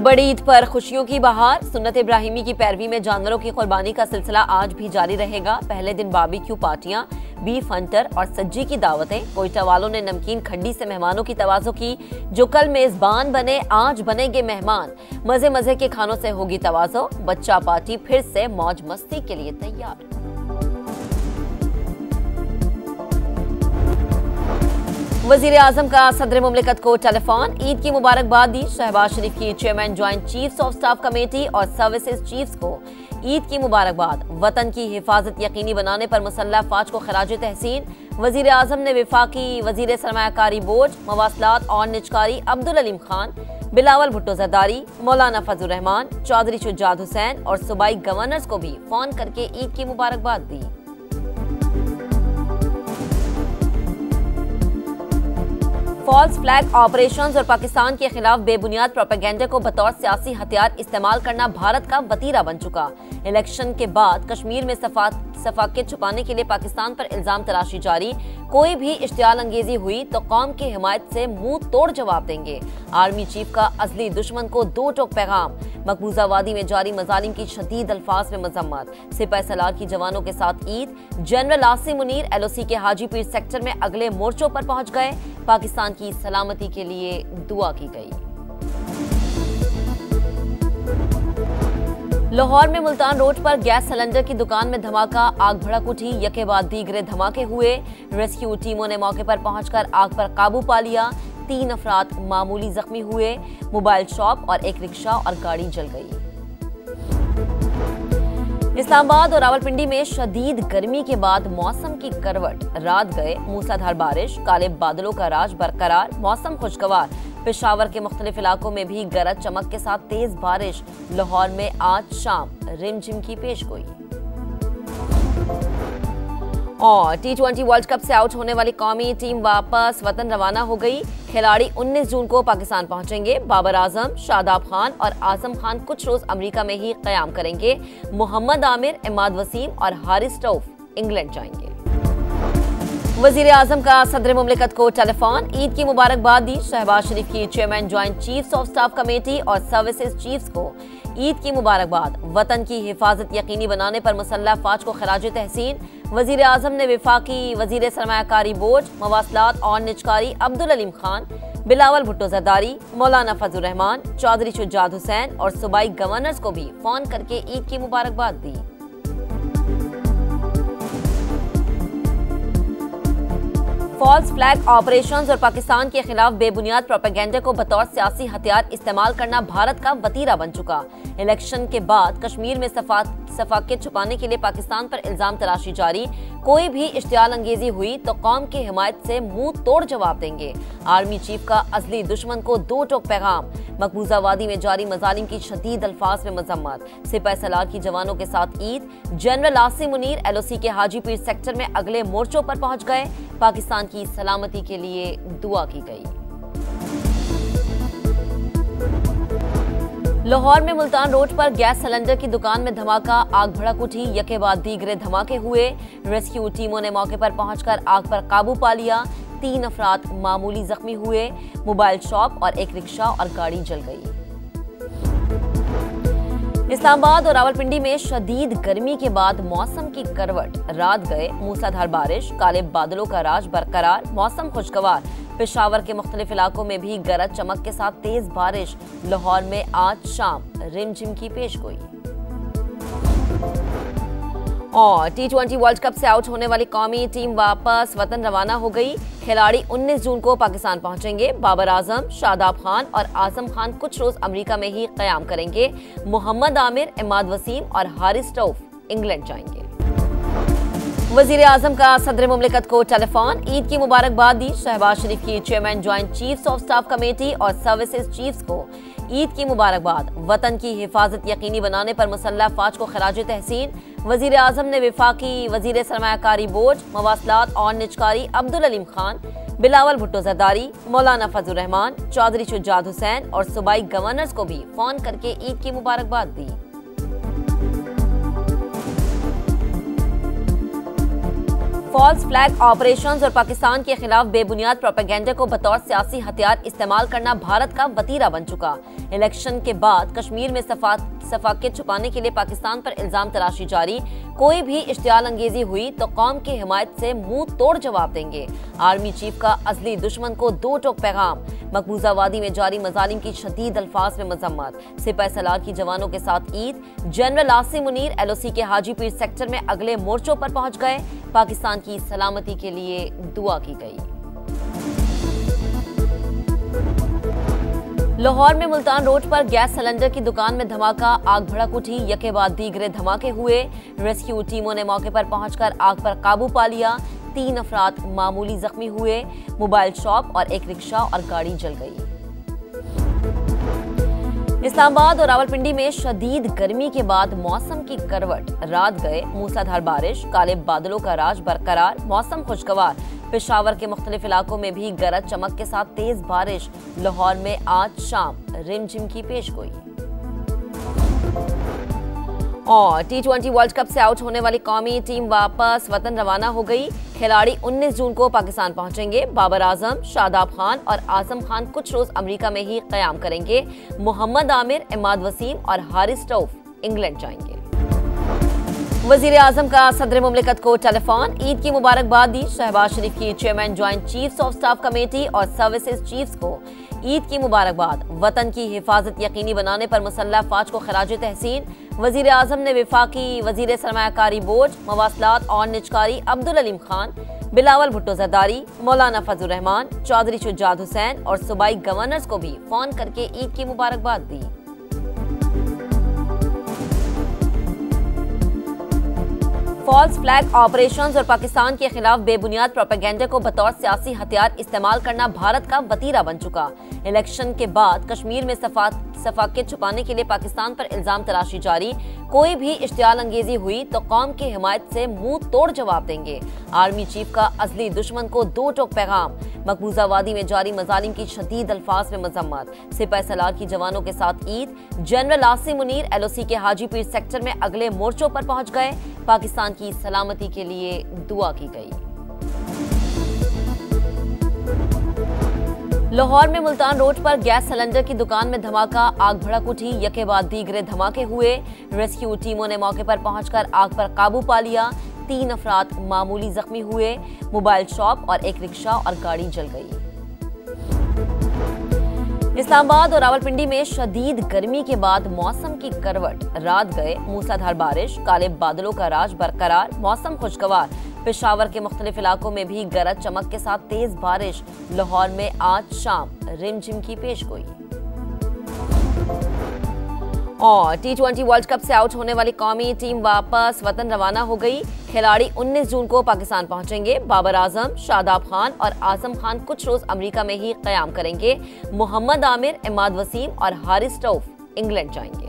बड़ी ईद पर खुशियों की बहार। सुन्नत इब्राहिमी की पैरवी में जानवरों की कुर्बानी का सिलसिला आज भी जारी रहेगा। पहले दिन बारबेक्यू पार्टियां, बीफ हंटर और सज्जी की दावतें। कोयटा वालों ने नमकीन खंडी से मेहमानों की तवाज़ो की। जो कल मेजबान बने आज बनेंगे मेहमान। मजे मजे के खानों से होगी तवाज़ो। बच्चा पार्टी फिर से मौज मस्ती के लिए तैयार। वजीर आजम का सदर मुमलिकत को टेलीफोन। ईद की मुबारकबाद दी। शहबाज शरीफ की chairman joint chiefs of staff committee और सर्विसेज चीफ्स को ईद की मुबारकबाद। वतन की हिफाजत यकीनी बनाने पर मुसल्लह फौज को खराज तहसीन। वजीर आजम ने विफाकी वजीर सरमायाकारी बोर्ड, मवासलात और निजकारी अब्दुल अलीम खान, बिलावल भुट्टो जरदारी, मौलाना फजल रहमान, चौधरी शुजात हुसैन और सूबाई गवर्नर्स को भी फोन करके ईद की मुबारकबाद दी। फॉल्स फ्लैग ऑपरेशंस और पाकिस्तान के खिलाफ बेबुनियाद प्रोपेगेंडा को बतौर सियासी हथियार इस्तेमाल करना भारत का वतीरा बन चुका। इलेक्शन के बाद कश्मीर में सफाकियत छुपाने के लिए पाकिस्तान पर इल्जाम तराशी जारी। कोई भी इश्तियाल अंगेजी हुई तो कौम की हिमायत से मुंह तोड़ जवाब देंगे। आर्मी चीफ का अजली दुश्मन को दो टोक पैगाम। मकबूजा वादी में जारी मजालिम की शदीद अल्फाज में मजम्मत। सिपाही सलार की जवानों के साथ ईद। जनरल आसिम मुनीर LOC के हाजीपीर सेक्टर में अगले मोर्चों पर पहुंच गए। पाकिस्तान की सलामती के लिए दुआ की गई। लाहौर में मुल्तान रोड पर गैस सिलेंडर की दुकान में धमाका, आग भड़क उठी। यके बाद दीगरे धमाके हुए। रेस्क्यू टीमों ने मौके पर पहुंचकर आग पर काबू पा लिया। 3 अफराद मामूली जख्मी हुए। मोबाइल शॉप और एक रिक्शा और गाड़ी जल गई। इस्लामाबाद और रावलपिंडी में शदीद गर्मी के बाद मौसम की करवट। रात गए मूसलाधार बारिश, काले बादलों का राज बरकरार, मौसम खुशगवार। पेशावर के मुख्तलिफ इलाकों में भी गरज चमक के साथ तेज बारिश। लाहौर में आज शाम रिमझिम की पेशगोई। और T20 वर्ल्ड कप से आउट होने वाली कौमी टीम वापस वतन रवाना हो गई। खिलाड़ी 19 जून को पाकिस्तान पहुंचेंगे। बाबर आजम, शादाब खान और आजम खान कुछ रोज अमेरिका में ही कयाम करेंगे। मोहम्मद आमिर, इमाद वसीम और हारिस रऊफ इंग्लैंड जाएंगे। वजीर आजम का सदर मुमलिकत को टेलीफोन। ईद की मुबारकबाद दी। शहबाज शरीफ की chairman joint chiefs of staff committee और सर्विसेज चीफ्स को ईद की मुबारकबाद। वतन की हिफाजत यकीनी बनाने पर मुसल्लह फौज को खराज तहसीन। वजीर आजम ने विफाकी वजीर सरमायाकारी बोर्ड, मवासलात और निजकारी अब्दुल अलीम खान, बिलावल भुट्टो जरदारी, मौलाना फजल रहमान, चौधरी शुजात हुसैन और सूबाई गवर्नर्स को भी फोन करके ईद की मुबारकबाद दी। फॉल्स फ्लैग ऑपरेशंस और पाकिस्तान के खिलाफ बेबुनियाद प्रोपेगेंडा को बतौर सियासी हथियार इस्तेमाल करना भारत का वतीरा बन चुका। इलेक्शन के बाद कश्मीर में सफाकियत छुपाने के लिए पाकिस्तान पर इल्जाम तराशी जारी। कोई भी इश्तियाल अंगेजी हुई तो कौम की हिमायत से मुंह तोड़ जवाब देंगे। आर्मी चीफ का अजली दुश्मन को दो टोक पैगाम। मकबूजा वादी में जारी मजालिम की शदीद अल्फाज में मजम्मत। सिपाही सलार की जवानों के साथ ईद। जनरल आसिम मुनीर LOC के हाजीपीर सेक्टर में अगले मोर्चों पर पहुंच गए। पाकिस्तान की सलामती के लिए दुआ की गई। लाहौर में मुल्तान रोड पर गैस सिलेंडर की दुकान में धमाका, आग भड़क उठी। यके बाद दीगरे धमाके हुए। रेस्क्यू टीमों ने मौके पर पहुंचकर आग पर काबू पा लिया। 3 अफराद मामूली जख्मी हुए। मोबाइल शॉप और एक रिक्शा और गाड़ी जल गई। इस्लामाबाद और रावलपिंडी में शदीद गर्मी के बाद मौसम की करवट। रात गए मूसलाधार बारिश, काले बादलों का राज बरकरार, मौसम खुशगवार। पेशावर के मुख्तलिफ इलाकों में भी गरज चमक के साथ तेज बारिश। लाहौर में आज शाम रिमझिम की पेशगोई। और T20 वर्ल्ड कप से आउट होने वाली कौमी टीम वापस वतन रवाना हो गई। खिलाड़ी 19 जून को पाकिस्तान पहुंचेंगे। बाबर आजम, शादाब खान और आजम खान कुछ रोज अमेरिका में ही कयाम करेंगे। मोहम्मद आमिर, इमाद वसीम और हारिस रऊफ इंग्लैंड जाएंगे। वजीर आजम का सदर मुमलिकत को टेलीफोन। ईद की मुबारकबाद दी। शहबाज शरीफ की chairman joint chiefs of staff committee और सर्विसेज चीफ्स को ईद की मुबारकबाद। वतन की हिफाजत यकीनी बनाने पर मुसल्लह फौज को खराज तहसीन। वजीर आजम ने विफाकी वजीर सरमायाकारी बोर्ड, मवासलात और निजकारी अब्दुल अलीम खान, बिलावल भुट्टो जरदारी, मौलाना फजल रहमान, चौधरी शुजात हुसैन और सूबाई गवर्नर्स को भी फोन करके ईद की मुबारकबाद दी। फॉल्स फ्लैग ऑपरेशंस और पाकिस्तान के खिलाफ बेबुनियाद प्रोपेगेंडा को बतौर सियासी हथियार इस्तेमाल करना भारत का वतीरा बन चुका। इलेक्शन के बाद कश्मीर में सफाकियत छुपाने के लिए पाकिस्तान पर इल्जाम तराशी जारी। कोई भी इश्तियाल अंगेजी हुई तो कौम की हिमायत से मुंह तोड़ जवाब देंगे। आर्मी चीफ का अजली दुश्मन को दो टोक पैगाम। मकबूजा वादी में जारी मजालिम की शदीद अल्फाज में मजम्मत। सिपह सलार की जवानों के साथ ईद। जनरल आसिम मुनीर LOC के हाजीपीर सेक्टर में अगले मोर्चों पर पहुंच गए। पाकिस्तान की सलामती के लिए दुआ की गई। लाहौर में मुल्तान रोड पर गैस सिलेंडर की दुकान में धमाका, आग भड़क उठी। यके बाद दीगरे धमाके हुए। रेस्क्यू टीमों ने मौके पर पहुंचकर आग पर काबू पा लिया। 3 अफराद मामूली जख्मी हुए। मोबाइल शॉप और एक रिक्शा और गाड़ी जल गई। इस्लामाबाद और रावलपिंडी में शदीद गर्मी के बाद मौसम की करवट। रात गए मूसलाधार बारिश, काले बादलों का राज बरकरार, मौसम खुशगवार। पेशावर के मुख्तलिफ इलाकों में भी गरज चमक के साथ तेज बारिश। लाहौर में आज शाम रिमझिम की पेशगोई। और T20 वर्ल्ड कप से आउट होने वाली कौमी टीम वापस वतन रवाना हो गई। खिलाड़ी 19 जून को पाकिस्तान पहुंचेंगे। बाबर आजम, शादाब खान और आजम खान कुछ रोज अमेरिका में ही कयाम करेंगे। मोहम्मद आमिर, इमाद वसीम और हारिस रऊफ इंग्लैंड जाएंगे। वजीर आजम का सदर मुमलिकत को टेलीफोन। ईद की मुबारकबाद दी। शहबाज शरीफ की chairman joint chiefs of staff committee और सर्विसेज चीफ्स को ईद की मुबारकबाद। वतन की हिफाजत यकीनी बनाने पर मुसल्लह फौज को खराज तहसीन। वजीर आजम ने विफाकी वजीर सरमायाकारी बोर्ड, मवासलात और निजकारी अब्दुल अलीम खान, बिलावल भुट्टो जरदारी, मौलाना फजल रहमान, चौधरी शुजात हुसैन और सूबाई गवर्नर्स को भी फोन करके ईद की मुबारकबाद दी। फॉल्स फ्लैग ऑपरेशंस और पाकिस्तान के खिलाफ बेबुनियाद प्रोपेगेंडा को बतौर सियासी हथियार इस्तेमाल करना भारत का वतीरा बन चुका। इलेक्शन के बाद कश्मीर में सफाकियत छुपाने के लिए पाकिस्तान पर इल्जाम तराशी जारी। कोई भी इश्तियाल अंगेजी हुई तो कौम की हिमायत से मुंह तोड़ जवाब देंगे। आर्मी चीफ का अजली दुश्मन को दो टोक पैगाम। मकबूजा वादी में जारी मजालिम की शदीद अल्फाज में मजम्मत। सिपह सलार की जवानों के साथ ईद। जनरल आसिम मुनीर LOC के हाजीपीर सेक्टर में अगले मोर्चों पर पहुंच गए। पाकिस्तान की सलामती के लिए दुआ की गई। लाहौर में मुल्तान रोड पर गैस सिलेंडर की दुकान में धमाका, आग भड़क उठी। यके बाद दीगरे धमाके हुए। रेस्क्यू टीमों ने मौके पर पहुंचकर आग पर काबू पा लिया। 3 अफराद मामूली जख्मी हुए। मोबाइल शॉप और एक रिक्शा और गाड़ी जल गई। इस्लामाबाद और रावलपिंडी में शदीद गर्मी के बाद मौसम की करवट। रात गए मूसलाधार बारिश, काले बादलों का राज बरकरार, मौसम खुशगवार। पेशावर के मुख्तलिफ इलाकों में भी गरज चमक के साथ तेज बारिश। लाहौर में आज शाम रिमझिम की पेशगोई। और T20 वर्ल्ड कप से आउट होने वाली कौमी टीम वापस वतन रवाना हो गई। खिलाड़ी 19 जून को पाकिस्तान पहुंचेंगे। बाबर आजम, शादाब खान और आजम खान कुछ रोज अमेरिका में ही कयाम करेंगे। मोहम्मद आमिर, इमाद वसीम और हारिस रऊफ इंग्लैंड जाएंगे।